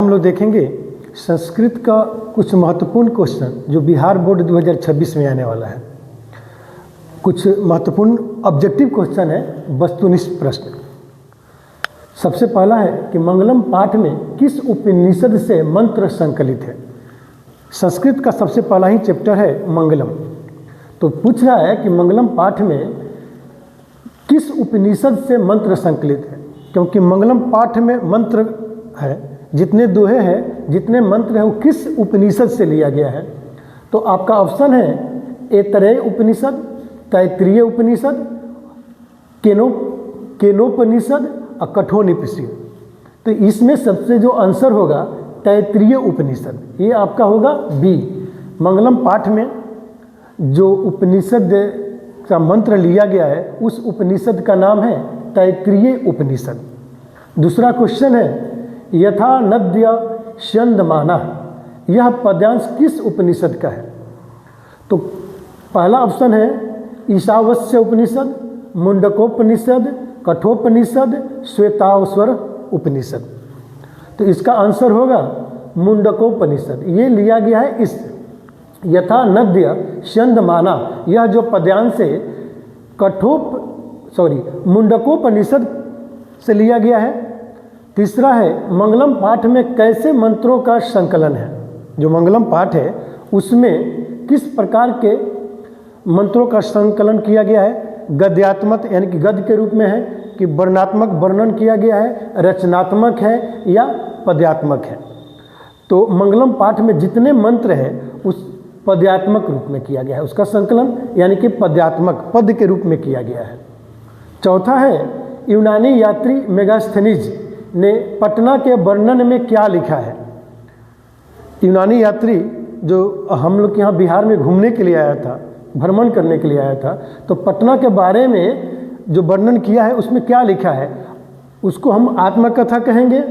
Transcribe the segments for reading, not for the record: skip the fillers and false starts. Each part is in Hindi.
हम लोग देखेंगे संस्कृत का कुछ महत्वपूर्ण क्वेश्चन जो बिहार बोर्ड 2026 में आने वाला है। कुछ महत्वपूर्ण ऑब्जेक्टिव क्वेश्चन है, वस्तुनिष्ठ प्रश्न। सबसे पहला है कि मंगलम पाठ में किस उपनिषद से मंत्र संकलित है। संस्कृत का सबसे पहला ही चैप्टर है मंगलम। तो पूछ रहा है कि मंगलम पाठ में किस उपनिषद से मंत्र संकलित है, क्योंकि मंगलम पाठ में मंत्र है, जितने दोहे हैं, जितने मंत्र हैं, वो किस उपनिषद से लिया गया है। तो आपका ऑप्शन है ऐतरेय उपनिषद, तैत्तिरीय उपनिषद, केनोपनिषद और कठोपनिषद। तो इसमें सबसे जो आंसर होगा तैत्तिरीय उपनिषद, ये आपका होगा बी। मंगलम पाठ में जो उपनिषद का मंत्र लिया गया है उस उपनिषद का नाम है तैत्तिरीय उपनिषद। दूसरा क्वेश्चन है यथा नद्य स्यंदमाना, यह पद्यांश किस उपनिषद का है। तो पहला ऑप्शन है ईशावास्य उपनिषद, मुंडकोपनिषद, कठोपनिषद, श्वेताश्वर उपनिषद। तो इसका आंसर होगा मुंडकोपनिषद। ये लिया गया है इस यथा नद्य स्यंदमाना, यह जो पद्यांश है मुंडकोपनिषद से लिया गया है। तीसरा है मंगलम पाठ में कैसे मंत्रों का संकलन है। जो मंगलम पाठ है उसमें किस प्रकार के मंत्रों का संकलन किया गया है। गद्यात्मक यानी कि गद्य के रूप में है कि वर्णात्मक वर्णन किया गया है, रचनात्मक है या पद्यात्मक है। तो मंगलम पाठ में जितने मंत्र हैं उस पद्यात्मक रूप में किया गया है, उसका संकलन यानी कि पद्यात्मक पद के रूप में किया गया है। चौथा है यूनानी यात्री मेगास्थनीज ने पटना के वर्णन में क्या लिखा है। यूनानी यात्री जो हम लोग यहाँ बिहार में घूमने के लिए आया था, भ्रमण करने के लिए आया था, तो पटना के बारे में जो वर्णन किया है उसमें क्या लिखा है, उसको हम आत्मकथा कहेंगे,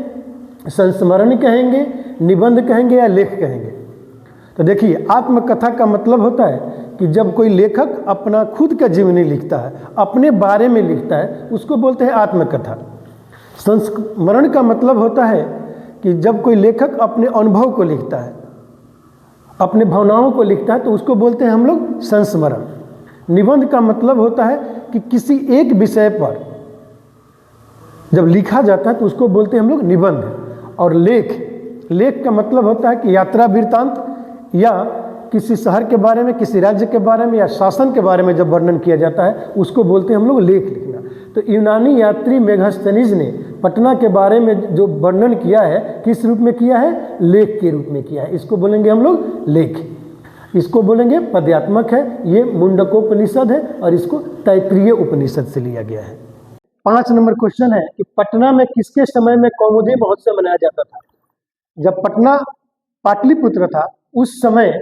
संस्मरण कहेंगे, निबंध कहेंगे या लेख कहेंगे। तो देखिए आत्मकथा का मतलब होता है कि जब कोई लेखक अपना खुद का जीवनी लिखता है, अपने बारे में लिखता है, उसको बोलते हैं आत्मकथा। संस्मरण का मतलब होता है कि जब कोई लेखक अपने अनुभव को लिखता है, अपने भावनाओं को लिखता है, तो उसको बोलते हैं हम लोग संस्मरण। निबंध का मतलब होता है कि किसी एक विषय पर जब लिखा जाता है तो उसको बोलते हैं हम लोग निबंध। और लेख का मतलब होता है कि यात्रा वृत्तांत या किसी शहर के बारे में, किसी राज्य के बारे में या शासन के बारे में जब वर्णन किया जाता है उसको बोलते हैं हम लोग लेख लिखना। तो यूनानी यात्री मेगास्थनीज ने पटना के बारे में जो वर्णन किया है किस रूप में किया है, लेख के रूप में किया है। इसको बोलेंगे हम लोग लेख, इसको बोलेंगे पद्यात्मक है। ये मुंडकोपनिषद है और इसको तैत्तिरीय उपनिषद से लिया गया है। 5 नंबर क्वेश्चन है कि पटना में किसके समय में कौमुदी महोत्सव मनाया जाता था। जब पटना पाटलिपुत्र था उस समय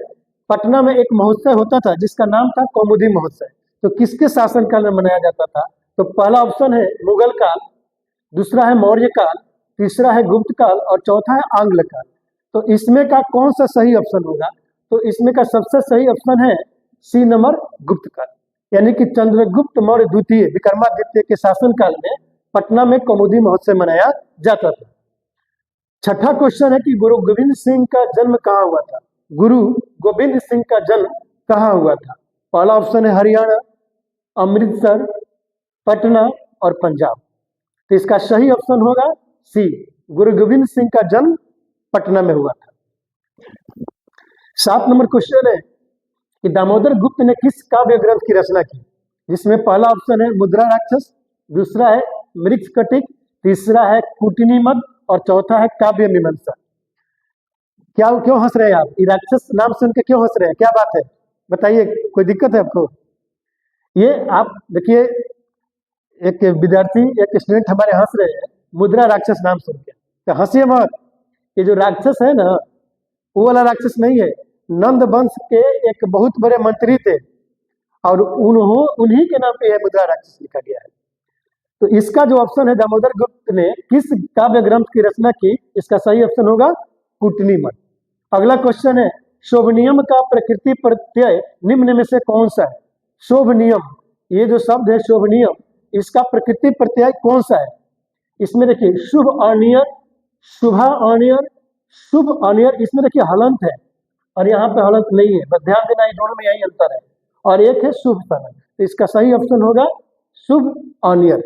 पटना में एक महोत्सव होता था जिसका नाम था कौमुदी महोत्सव। तो किसके शासनकाल में मनाया जाता था। तो पहला ऑप्शन है मुगल काल, दूसरा है मौर्य काल, तीसरा है गुप्त काल और चौथा है आंग्ल काल। तो इसमें का कौन सा सही ऑप्शन होगा। तो इसमें का सबसे सही ऑप्शन है सी नंबर, गुप्त काल, यानी कि चंद्रगुप्त मौर्य द्वितीय विक्रमादित्य के शासनकाल में पटना में कौमुदी महोत्सव मनाया जाता था। छठा क्वेश्चन है कि गुरु गोविंद सिंह का जन्म कहाँ हुआ था। गुरु गोविंद सिंह का जन्म कहाँ हुआ था। पहला ऑप्शन है हरियाणा, अमृतसर, पटना और पंजाब। तो इसका सही ऑप्शन होगा सी, गुरु गोविंद सिंह का जन्म पटना में हुआ था। 7 नंबर क्वेश्चन है कि दामोदर गुप्त ने किस काव्य ग्रंथ की रचना की, जिसमें पहला ऑप्शन है मुद्रा राक्षस, दूसरा है मृच्छकटिक, तीसरा है कूटनीमद और चौथा है काव्य मीमांसा। क्यों हंस रहे हैं आप, ये राक्षस नाम सुन के क्यों हंस रहे हैं, क्या बात है बताइए, कोई दिक्कत है आपको। ये आप देखिए एक विद्यार्थी, एक स्टूडेंट हमारे हंस रहे हैं मुद्रा राक्षस नाम सुन के, तो हंसिए मत। ये जो राक्षस है ना वो वाला राक्षस नहीं है, नंद वंश के एक बहुत बड़े मंत्री थे और उन्हीं के नाम पे यह मुद्रा राक्षस लिखा गया है। तो इसका जो ऑप्शन है दामोदर गुप्त ने किस काव्य ग्रंथ की रचना की, इसका सही ऑप्शन होगा कूटनीमद। अगला क्वेश्चन है शोभनियम का प्रकृति प्रत्यय निम्न में से कौन सा है। शोभनियम, ये जो शब्द है शोभनियम, इसका प्रकृति प्रत्यय कौन सा है। इसमें देखिए शुभ अनियर, शुभा अनियर, शुभ अनियर, इसमें देखिए हलंत है और यहाँ पे हलंत नहीं है, बस ध्यान देना, ये दोनों में यही अंतर है। और एक है शुभ समय, तो इसका सही ऑप्शन होगा शुभ अनियर।